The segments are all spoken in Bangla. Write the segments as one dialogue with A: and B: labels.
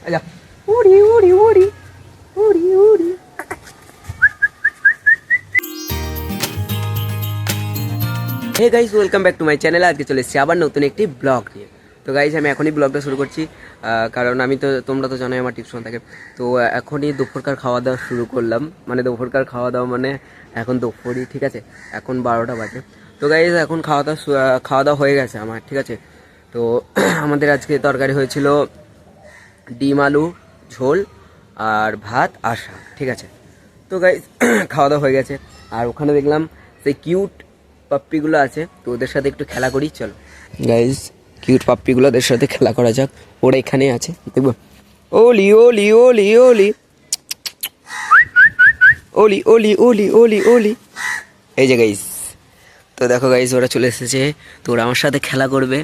A: আচ্ছা উড়ি উড়ি উড়ি উড়ি উড়ি। Hey guys, welcome back to my channel. আজকে চলে এসেছি আবার নতুন একটি ব্লগ নিয়ে। তো গাইস, আমি এখনই ব্লগটা শুরু করছি, কারণ তোমরা তো জানোই আমার টিউশন থাকে। তো এখনই দুপুরকার খাওয়া দাওয়া শুরু করলাম, মানে দুপুরকার খাওয়া দাওয়া মানে এখন দুপুরই, ঠিক আছে, এখন 12টা বাজে। তো গাইস, এখন খাওয়া দাওয়া হয়ে গেছে আমার, ঠিক আছে। তো আমাদের আজকে তরকারি হয়েছিল ডিম আলু ঝোল আর ভাত আর শাক, ঠিক আছে। তো গাইস, খাওয়া দাওয়া হয়ে গেছে। আর ওখানে দেখলাম সেই কিউট পাপ্পিগুলো আছে, তো ওদের সাথে একটু খেলা করি, চলো গাইস। কিউট পাপ্পিগুলোদের সাথে খেলা করা যাক। ওরা এখানে আছে, দেখবো। ওলি ওলি ওলি ওলি ওলি ওলি ওলি ওলি ওলি। এই যে গাইস, তো দেখো গাইস, ওরা চলে এসেছে। তো ওরা আমার সাথে খেলা করবে।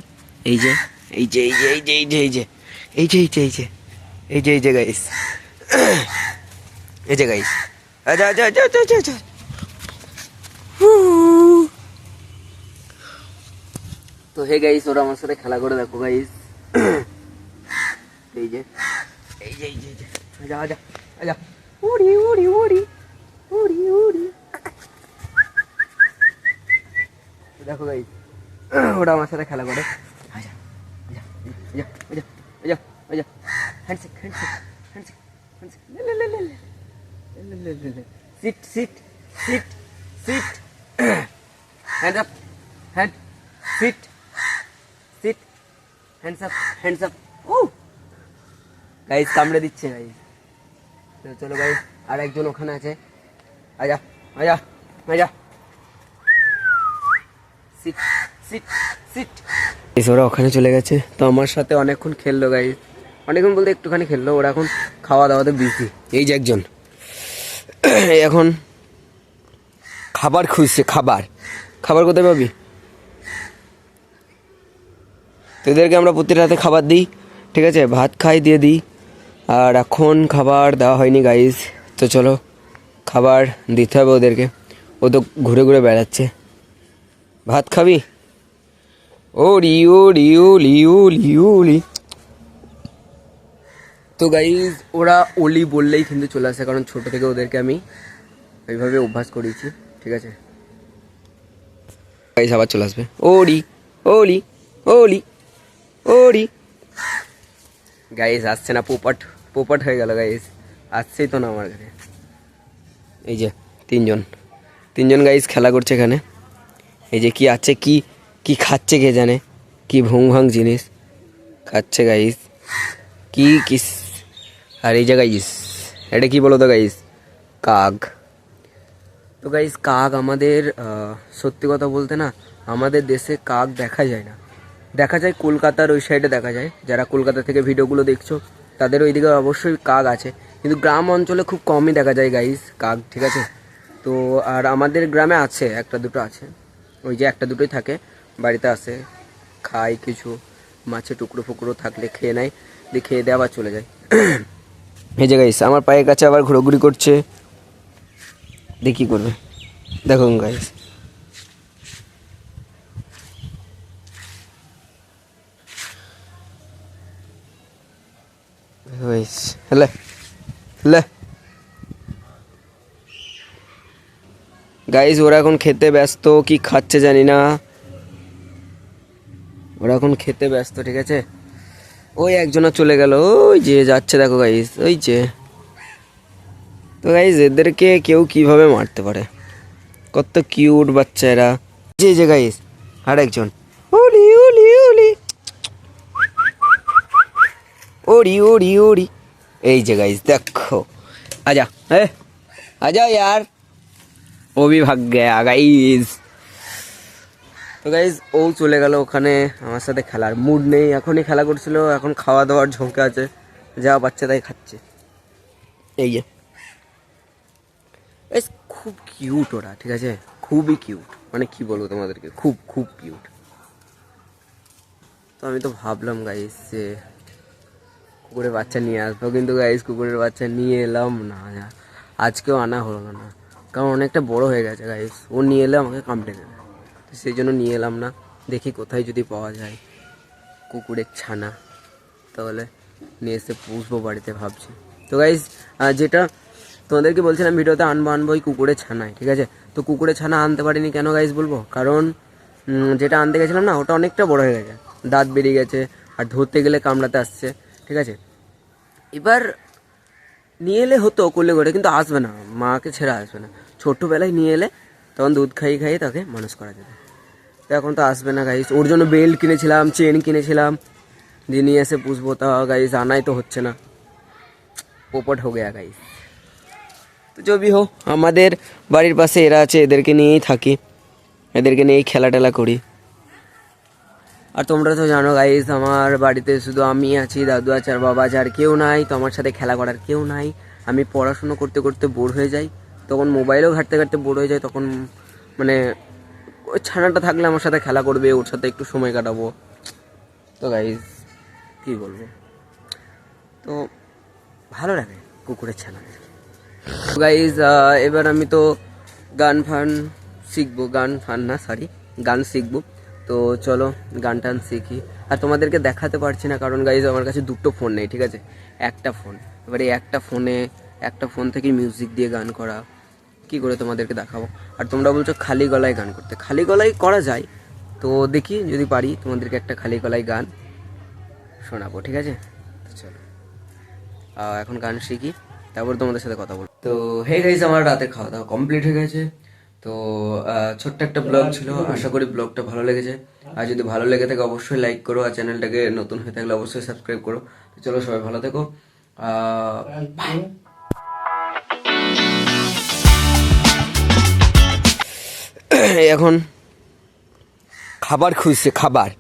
A: এই যে এই যে এই যে এই যে এই যে এই যে এই যে এই যে এই যে এই যে এই যে গাইস, এই যে গাইস, আচ্ছা আচ্ছা আচ্ছা আচ্ছা আচ্ছা। তো হে গাইস, ওরা আমার সাথে খেলা করে, দেখো গাইস। এই যে এই যে এই যে এই যে আচ্ছা আচ্ছা আচ্ছা উড়ি উড়ি উড়ি উড়ি উড়ি। দেখো গাইস, ওরা আমার সাথে খেলা করে। আচ্ছা আচ্ছা আচ্ছা আচ্ছা আচ্ছা আচ্ছা হ্যান্ডশেক হ্যান্ডশেক হ্যান্ডশেক হ্যান্ডশেক লে লে লে লে লে লে লে। Sit sit sit sit hand up hand sit sit hands up hands up. ও গাইস, কামড়ে দিচ্ছে গাইস। তো চলো গাইস, আর একজন ওখানে আছে। আজা আজা আজা সিট সিট সিট। ওরা ওখানে চলে গেছে। তো আমার সাথে অনেকক্ষণ খেললো গাইস, অনেকক্ষণ বলতে একটুখানি খেললো। ওরা এখন খাওয়া দাওয়াতে বিজি। এই যে একজন এখন খাবার খুঁজছে। খাবার খাবার কোথায় পাবি? তো এদেরকে আমরা প্রতি রাতে খাবার দিই, ঠিক আছে, ভাত খাই দিয়ে দিই। আর এখন খাবার দেওয়া হয়নি গাইস। তো চলো খাবার দিতে হবে ওদেরকে। ও তো ঘুরে ঘুরে বেড়াচ্ছে। ভাত খাবি? ওরি ওরি ওলি ওলি ওলি। তো গাইস, ওরা ওলি বললেই কিন্তু চলে আসে, কারণ ছোট থেকে ওদেরকে আমি এইভাবে অভ্যাস করিয়েছি, ঠিক আছে। গাইস আবার চলে আসবে। ওরি ওলি ওলি ওরি। গাইস আসছে না, পোপট পোপট হয়ে গেল গাইস, আসছেই তো না আমার কাছে। এই যে তিনজন তিনজন গাইস খেলা করছে এখানে। এই যে কি আছে, কি কি খাচ্ছে কে জানে, কি ভুং ভাং জিনিস খাচ্ছে গাইস, কি কিস। আর এই যে গাইস, এটা কি বলো তো গাইস? কাক। তো গাইস, কাক আমাদের সত্যি কথা বলতে না, আমাদের দেশে কাক দেখা যায় না। দেখা যায় কলকাতার ওই সাইডে দেখা যায়। যারা কলকাতা থেকে ভিডিওগুলো দেখছো তাদের ওইদিকে অবশ্যই কাক আছে, কিন্তু গ্রাম অঞ্চলে খুব কমই দেখা যায় গাইস কাক, ঠিক আছে। তো আর আমাদের গ্রামে আছে, একটা দুটো আছে, ওই যে একটা দুটোই থাকে, বাড়িতে আসে, খায় কিছু, মাছের টুকরো ফুকরো থাকলে খেয়ে নেয়, দিয়ে খেয়ে দিয়ে আবার চলে যায়। এই যে গাইস, আমার পায়ের কাছে আবার ঘোরাঘুরি করছে, দিয়ে কী করবে দেখুন গাইস। হলে হলে গাইস, ওরা এখন খেতে ব্যস্ত, কি খাচ্ছে জানি না, ওরা এখন খেতে ব্যস্ত, ঠিক আছে। ওই একজনা চলে গেল, ওই যে যাচ্ছে দেখো গাইস, ওই যে। তো গাইস, এদেরকে কেউ কিভাবে মারতে পারে, কত কিউট বাচ্চা এরা। যে যে গাইস, আর একজন ওলি ওলি ওলি ওরি ওরি ওরি। এই যে গাইস দেখো, আজা এ আজা यार, ও भी भाग गया गाइस। তো গাইস, ও চলে গেল ওখানে, আমার সাথে খেলার মুড নেই, এখনই খেলা করছিল, এখন খাওয়া দাওয়ার ঝোঁকে আছে, যা বাচ্চা তাই খাচ্ছে। এই যে গাইস, খুব কিউট ওরা, ঠিক আছে, খুবই কিউট, মানে কি বলবো তোমাদেরকে, খুব খুব কিউট। তো আমি তো ভাবলাম গাইস যে কুকুরের বাচ্চা নিয়ে আসবো, কিন্তু গাইস কুকুরের বাচ্চা নিয়ে এলাম না, আজকেও আনা হলো না, কারণ অনেকটা বড় হয়ে গেছে গাইস, ও নিয়ে এলে আমাকে কামড়ে দেবে, তো সেই জন্য নিয়ে এলাম না। দেখি কোথায় যদি পাওয়া যায় কুকুরের ছানা, তাহলে নিয়ে এসে পুষবো বাড়িতে ভাবছি। তো গাইজ যেটা তোমাদেরকে বলছিলাম ভিডিওতে আনবো ওই কুকুরের ছানায়, ঠিক আছে। তো কুকুরের ছানা আনতে পারিনি কেন গাইজ বলবো, কারণ যেটা আনতে গেছিলাম না ওটা অনেকটা বড় হয়ে গেছে, দাঁত বেরিয়ে গেছে, আর ধরতে গেলে কামড়াতে আসছে, ঠিক আছে। এবার নিয়ে এলে হতো কোলে করে, কিন্তু আসবে না, মাকে ছেড়ে আসবে না। ছোট্টবেলায় নিয়ে এলে তখন দুধ খাইয়ে তাকে মানুষ করা যেত। তো এখন তো আসবে না গাইস। ওর জন্য বেল্ট কিনেছিলাম, চেন কিনেছিলাম, দিয়ে নিয়ে এসে পুষবো, তা গাইস আনাই তো হচ্ছে না। পোপট হো গেয়া গাইস। তো যবি হোক, আমাদের বাড়ির পাশে এরা আছে, এদেরকে নিয়েই থাকি, এদেরকে নিয়েই খেলা টেলা করি। আর তোমরা তো জানো গাইস, আমার বাড়িতে শুধু আমি আছি, দাদু আছে, আর বাবা আছে, আর কেউ নাই। তো আমার সাথে খেলা করার কেউ নাই। আমি পড়াশুনো করতে করতে বোর হয়ে যাই, তখন মোবাইলেও ঘাঁটতে ঘাঁটতে বোর হয়ে যায়। তখন মানে ওই ছানাটা থাকলে আমার সাথে খেলা করবে, ওর সাথে একটু সময় কাটাবো। তো গাইস কী বলবো, তো ভালো লাগে কুকুরের ছানা। গাইজ এবার আমি তো গান শিখবো, গান শিখবো। তো চলো গান টান শিখি। আর তোমাদেরকে দেখাতে পারছি না, কারণ গাইজ আমার কাছে দুটো ফোন নেই, ঠিক আছে, একটা ফোন। এবারে একটা ফোন থেকে মিউজিক দিয়ে গান করা কি করে তোমাদেরকে দেখাবো। আর তোমরা বলছো খালি গলায় গান করতে, খালি গলায় করা যায়। তো দেখি যদি পারি তোমাদেরকে একটা খালি গলায় গান শোনাবো, ঠিক আছে। তো চলো এখন গান শিখি, তারপর তোমাদের সাথে কথা বলবো। তো হে গাইস, আমার রাতের খাওয়া দাওয়া কমপ্লিট হয়ে গেছে। তো ছোট্ট একটা ব্লগ ছিল, আশা করি ব্লগটা ভালো লেগেছে। আর যদি ভালো লেগে থাকে অবশ্যই লাইক করো, আর চ্যানেলটাকে নতুন হয়ে থাকলে অবশ্যই সাবস্ক্রাইব করো। তো চলো সবাই ভালো থেকো, বাই। এখন খাবার খুঁজছে, খাবার